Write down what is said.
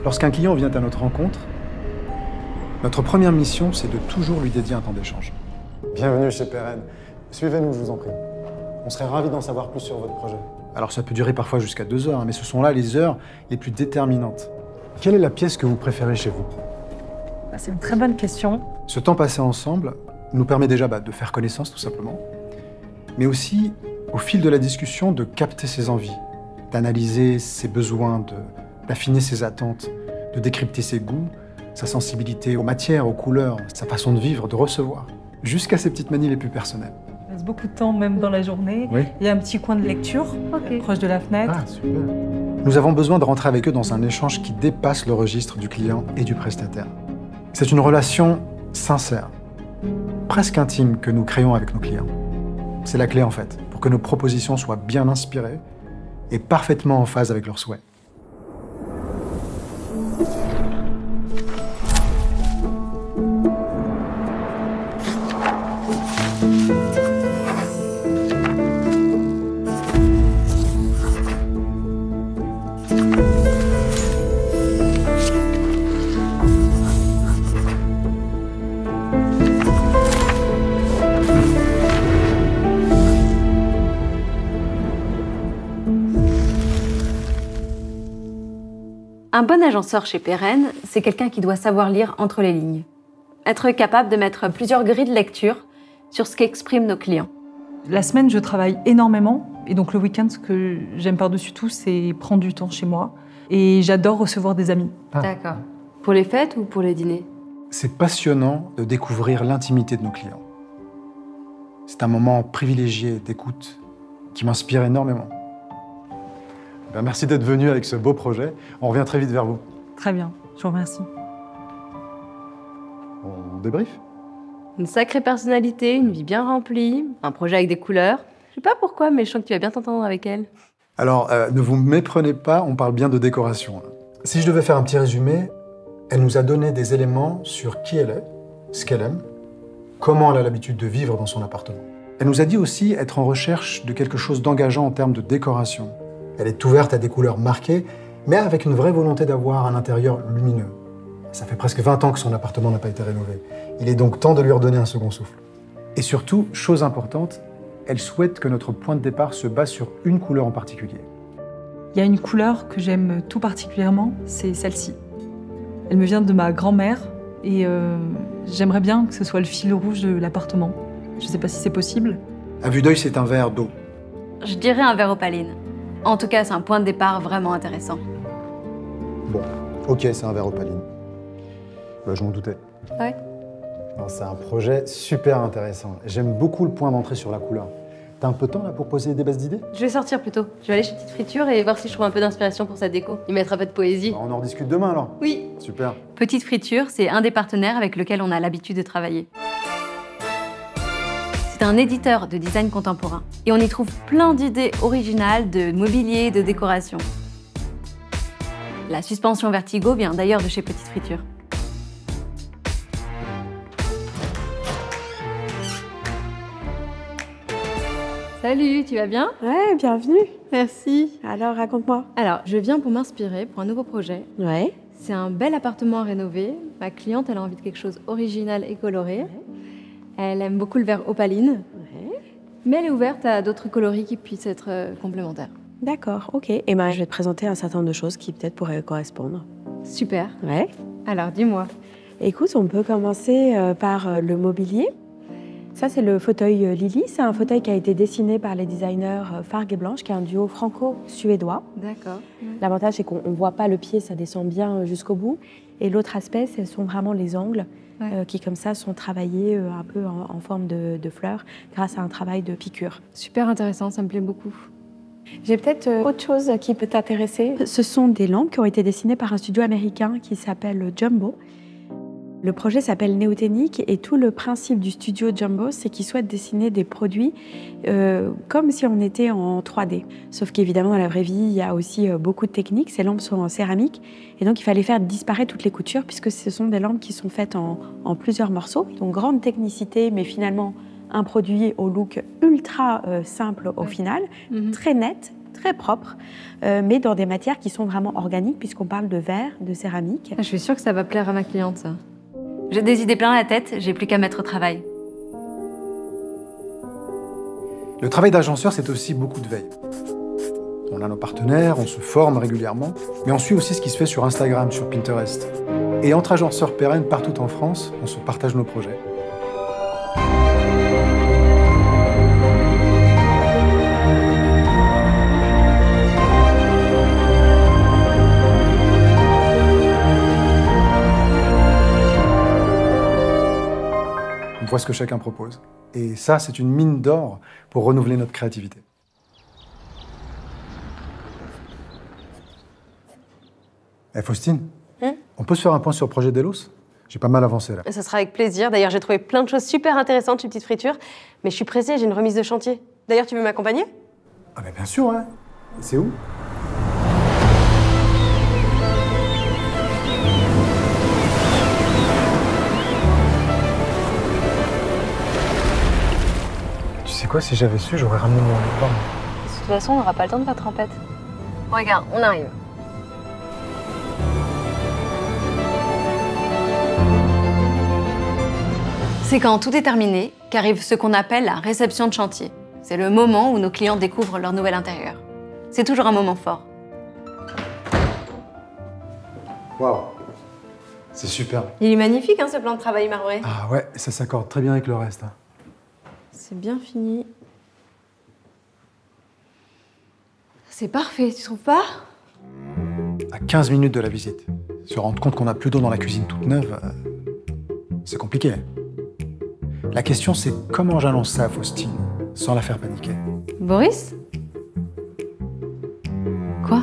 Lorsqu'un client vient à notre rencontre, notre première mission, c'est de toujours lui dédier un temps d'échange. Bienvenue chez Peren. Suivez-nous, je vous en prie. On serait ravis d'en savoir plus sur votre projet. Alors ça peut durer parfois jusqu'à 2 heures, mais ce sont là les heures les plus déterminantes. Quelle est la pièce que vous préférez chez vous? C'est une très bonne question. Ce temps passé ensemble nous permet déjà de faire connaissance, tout simplement, mais aussi, au fil de la discussion, de capter ses envies, d'analyser ses besoins, d'affiner ses attentes, de décrypter ses goûts, sa sensibilité aux matières, aux couleurs, sa façon de vivre, de recevoir, jusqu'à ses petites manies les plus personnelles. On passe beaucoup de temps, même dans la journée. Oui. Il y a un petit coin de lecture, proche de la fenêtre. Ah, super. Nous avons besoin de rentrer avec eux dans un échange qui dépasse le registre du client et du prestataire. C'est une relation sincère, presque intime que nous créons avec nos clients. C'est la clé en fait, pour que nos propositions soient bien inspirées et parfaitement en phase avec leurs souhaits. Un bon agenceur chez Peren, c'est quelqu'un qui doit savoir lire entre les lignes. Être capable de mettre plusieurs grilles de lecture sur ce qu'expriment nos clients. La semaine, je travaille énormément. Et donc le week-end, ce que j'aime par-dessus tout, c'est prendre du temps chez moi. Et j'adore recevoir des amis. Ah. D'accord. Pour les fêtes ou pour les dîners? C'est passionnant de découvrir l'intimité de nos clients. C'est un moment privilégié d'écoute qui m'inspire énormément. Merci d'être venu avec ce beau projet. On revient très vite vers vous. Très bien, je vous remercie. On débrief? Une sacrée personnalité, une vie bien remplie, un projet avec des couleurs. Je sais pas pourquoi, mais je sens que tu vas bien t'entendre avec elle. Alors, ne vous méprenez pas, on parle bien de décoration. Si je devais faire un petit résumé, elle nous a donné des éléments sur qui elle est, ce qu'elle aime, comment elle a l'habitude de vivre dans son appartement. Elle nous a dit aussi être en recherche de quelque chose d'engageant en termes de décoration. Elle est ouverte à des couleurs marquées, mais avec une vraie volonté d'avoir un intérieur lumineux. Ça fait presque 20 ans que son appartement n'a pas été rénové. Il est donc temps de lui redonner un second souffle. Et surtout, chose importante, elle souhaite que notre point de départ se base sur une couleur en particulier. Il y a une couleur que j'aime tout particulièrement, c'est celle-ci. Elle me vient de ma grand-mère et j'aimerais bien que ce soit le fil rouge de l'appartement. Je ne sais pas si c'est possible. À vue d'œil, c'est un verre d'eau. Je dirais un verre opaline. En tout cas, c'est un point de départ vraiment intéressant. Bon, ok, c'est un verre opaline. Je m'en doutais. Ouais. C'est un projet super intéressant. J'aime beaucoup le point d'entrée sur la couleur. T'as un peu de temps là pour poser des bases d'idées? Je vais sortir plus tôt. Je vais aller chez Petite Friture et voir si je trouve un peu d'inspiration pour sa déco. Y mettre un peu de poésie. On en rediscute demain alors? Oui. Super. Petite Friture, c'est un des partenaires avec lequel on a l'habitude de travailler. C'est un éditeur de design contemporain et on y trouve plein d'idées originales de mobilier et de décoration. La suspension Vertigo vient d'ailleurs de chez Petite Friture. Salut, tu vas bien? Ouais, bienvenue. Merci. Alors, raconte-moi. Alors, je viens pour m'inspirer pour un nouveau projet. Ouais. C'est un bel appartement à rénover. Ma cliente, elle a envie de quelque chose original et coloré. Elle aime beaucoup le vert opaline. Ouais. Mais elle est ouverte à d'autres coloris qui puissent être complémentaires. D'accord, ok. Et ben, je vais te présenter un certain nombre de choses qui peut-être pourraient correspondre. Super. Ouais. Alors, dis-moi. Écoute, on peut commencer par le mobilier. Ça, c'est le fauteuil Lily. C'est un fauteuil qui a été dessiné par les designers Fargue et Blanche, qui est un duo franco-suédois. D'accord. L'avantage, c'est qu'on ne voit pas le pied, ça descend bien jusqu'au bout. Et l'autre aspect, ce sont vraiment les angles qui, comme ça, sont travaillés un peu en forme de fleurs grâce à un travail de piqûre. Super intéressant, ça me plaît beaucoup. J'ai peut-être autre chose qui peut t'intéresser. Ce sont des lampes qui ont été dessinées par un studio américain qui s'appelle Jumbo. Le projet s'appelle Néothénique et tout le principe du studio Jumbo, c'est qu'ils souhaitent dessiner des produits comme si on était en 3D. Sauf qu'évidemment, dans la vraie vie, il y a aussi beaucoup de techniques. Ces lampes sont en céramique et donc il fallait faire disparaître toutes les coutures puisque ce sont des lampes qui sont faites en plusieurs morceaux. Donc grande technicité, mais finalement un produit au look ultra simple au final, très net, très propre, mais dans des matières qui sont vraiment organiques, puisqu'on parle de verre, de céramique. Je suis sûre que ça va plaire à ma cliente, ça. J'ai des idées plein la tête, j'ai plus qu'à mettre au travail. Le travail d'agenceur, c'est aussi beaucoup de veille. On a nos partenaires, on se forme régulièrement, mais on suit aussi ce qui se fait sur Instagram, sur Pinterest. Et entre agenceurs pérennes partout en France, on se partage nos projets. On voit ce que chacun propose. Et ça, c'est une mine d'or pour renouveler notre créativité. Eh, Faustine, on peut se faire un point sur le projet Delos? J'ai pas mal avancé là. Ça sera avec plaisir. D'ailleurs, j'ai trouvé plein de choses super intéressantes chez Petite Friture. Mais je suis pressée, j'ai une remise de chantier. D'ailleurs, tu veux m'accompagner? Ah mais bien sûr, hein. C'est où? Tu sais quoi, si j'avais su, j'aurais ramené mon livre. De toute façon, on n'aura pas le temps de faire trempette. Regarde, on arrive. C'est quand tout est terminé qu'arrive ce qu'on appelle la réception de chantier. C'est le moment où nos clients découvrent leur nouvel intérieur. C'est toujours un moment fort. Waouh, c'est super. Il est magnifique, hein, ce plan de travail marbré. Ah ouais, ça s'accorde très bien avec le reste. Hein. C'est bien fini. C'est parfait, tu trouves pas? À 15 minutes de la visite, se rendre compte qu'on n'a plus d'eau dans la cuisine toute neuve, c'est compliqué. La question, c'est comment j'annonce ça à Faustine, sans la faire paniquer. Boris? Quoi?